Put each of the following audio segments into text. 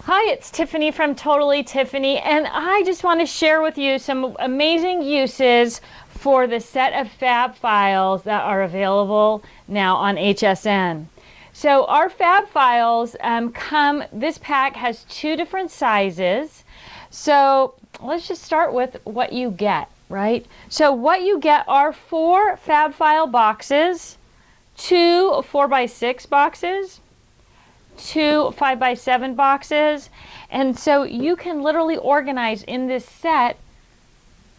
Hi, it's Tiffany from Totally Tiffany, and I just want to share with you some amazing uses for the set of Fab Files that are available now on HSN. So our Fab Files this pack has two different sizes. So let's just start with what you get, right? So what you get are 4 Fab File boxes, 2 4x6 boxes, 2 5x7 boxes, and so you can literally organize in this set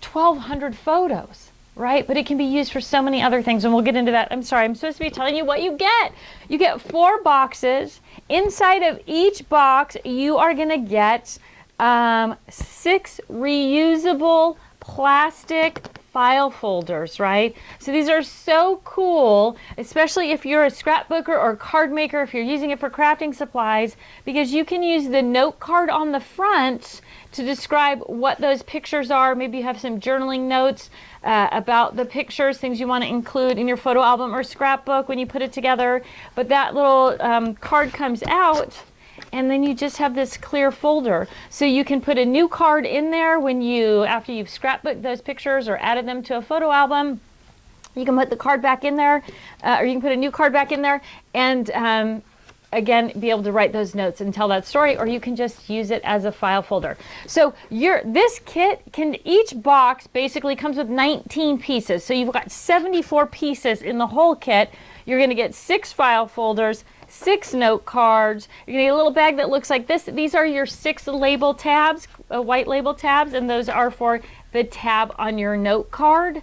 1,200 photos, right? But it can be used for so many other things, and we'll get into that. I'm sorry, I'm supposed to be telling you what you get. You get 4 boxes. Inside of each box, you are going to get 6 reusable plastic file folders, right? So these are so cool, especially if you're a scrapbooker or card maker, if you're using it for crafting supplies, because you can use the note card on the front to describe what those pictures are. Maybe you have some journaling notes about the pictures, things you want to include in your photo album or scrapbook when you put it together. But that little card comes out, and then you just have this clear folder. So you can put a new card in there after you've scrapbooked those pictures or added them to a photo album. You can put the card back in there, or you can put a new card back in there, and again, be able to write those notes and tell that story, or you can just use it as a file folder. So this kit each box basically comes with 19 pieces. So you've got 74 pieces in the whole kit. You're gonna get 6 file folders, 6 note cards. You're gonna get a little bag that looks like this. These are your 6 label tabs, white label tabs, and those are for the tab on your note card.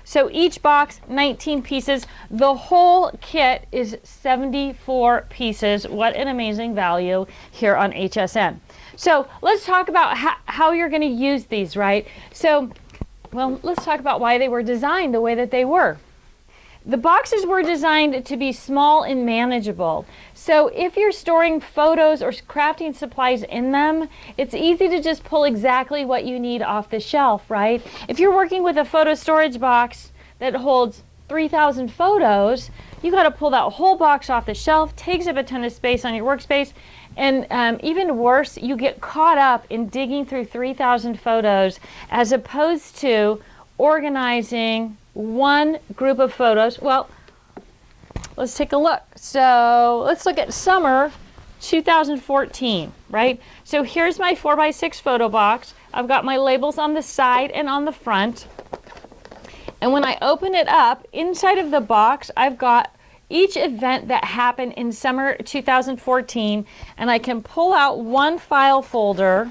So each box, 19 pieces. The whole kit is 74 pieces. What an amazing value here on HSN. So let's talk about how you're gonna use these, right? So, well, let's talk about why they were designed the way that they were. The boxes were designed to be small and manageable. So if you're storing photos or crafting supplies in them, it's easy to just pull exactly what you need off the shelf, right? If you're working with a photo storage box that holds 3,000 photos, you got to pull that whole box off the shelf, takes up a ton of space on your workspace, and even worse, you get caught up in digging through 3,000 photos as opposed to organizing one group of photos. Well, let's take a look. So let's look at summer 2014, right? So here's my 4x6 photo box. I've got my labels on the side and on the front. And when I open it up, inside of the box, I've got each event that happened in summer 2014, and I can pull out one file folder.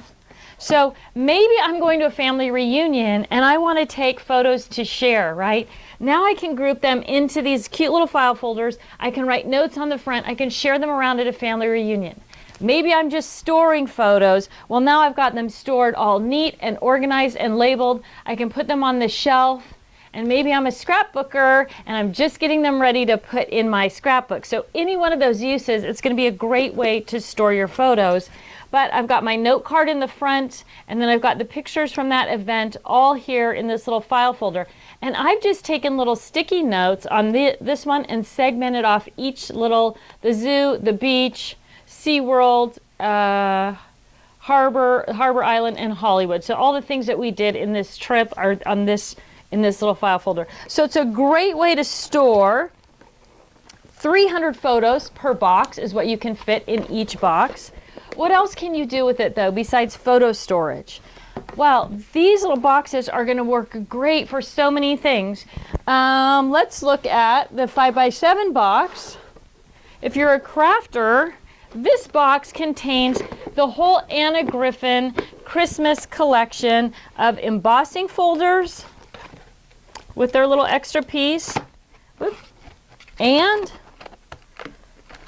So maybe I'm going to a family reunion and I want to take photos to share, right? Now I can group them into these cute little file folders. I can write notes on the front. I can share them around at a family reunion. Maybe I'm just storing photos. Well, now I've got them stored all neat and organized and labeled. I can put them on the shelf. And maybe I'm a scrapbooker and I'm just getting them ready to put in my scrapbook. So any one of those uses, it's going to be a great way to store your photos. But I've got my note card in the front, and then I've got the pictures from that event all here in this little file folder. And I've just taken little sticky notes on this one and segmented off each little, the zoo, the beach, SeaWorld, Harbor Island, and Hollywood. So all the things that we did in this trip are in this little file folder. So it's a great way to store 300 photos per box is what you can fit in each box. What else can you do with it, though, besides photo storage? Well, these little boxes are going to work great for so many things. Let's look at the 5x7 box. If you're a crafter, this box contains the whole Anna Griffin Christmas collection of embossing folders with their little extra piece, and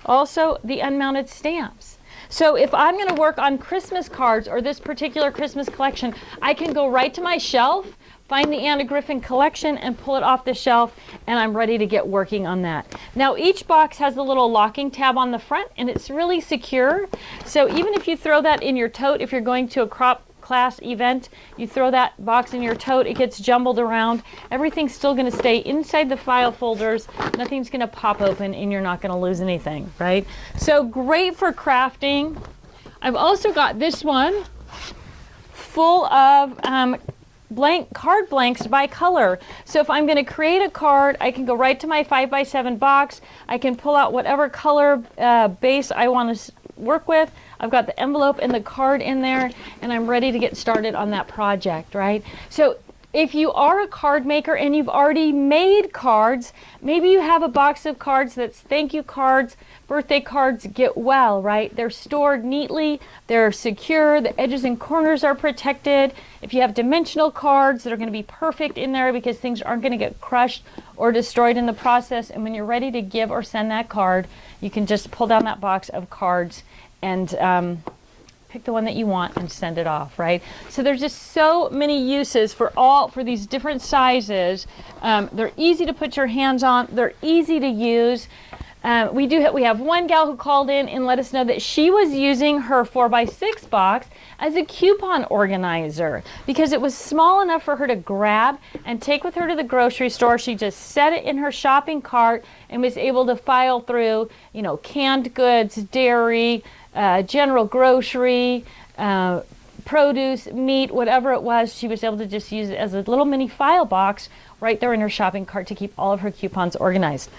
also the unmounted stamps. So if I'm going to work on Christmas cards or this particular Christmas collection, I can go right to my shelf, find the Anna Griffin collection, and pull it off the shelf, and I'm ready to get working on that. Now each box has a little locking tab on the front, and it's really secure. So even if you throw that in your tote, if you're going to a crop class event, you throw that box in your tote, it gets jumbled around. Everything's still going to stay inside the file folders. Nothing's going to pop open and you're not going to lose anything, right? So great for crafting. I've also got this one full of blank card blanks by color. So if I'm going to create a card, I can go right to my 5x7 box. I can pull out whatever color base I want to work with. I've got the envelope and the card in there, and I'm ready to get started on that project, right? So if you are a card maker and you've already made cards, maybe you have a box of cards that's thank you cards, birthday cards, get well, right? They're stored neatly, they're secure, the edges and corners are protected. If you have dimensional cards, that are going to be perfect in there because things aren't going to get crushed or destroyed in the process. And when you're ready to give or send that card, you can just pull down that box of cards and pick the one that you want and send it off, right? So there's just so many uses for these different sizes. They're easy to put your hands on. They're easy to use. We have one gal who called in and let us know that she was using her 4x6 box as a coupon organizer because it was small enough for her to grab and take with her to the grocery store. She just set it in her shopping cart and was able to file through, canned goods, dairy, general grocery, produce, meat, whatever it was. She was able to just use it as a little mini file box right there in her shopping cart to keep all of her coupons organized.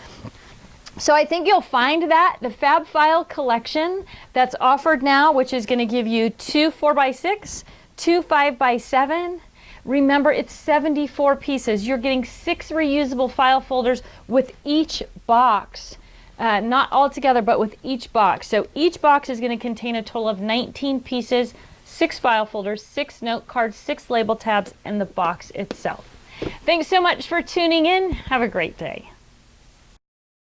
So I think you'll find that the Fab File collection that's offered now, which is going to give you 2 4x6, 2 5x7. Remember, it's 74 pieces. You're getting 6 reusable file folders with each box. Not all together, but with each box. So each box is going to contain a total of 19 pieces, 6 file folders, 6 note cards, 6 label tabs, and the box itself. Thanks so much for tuning in. Have a great day.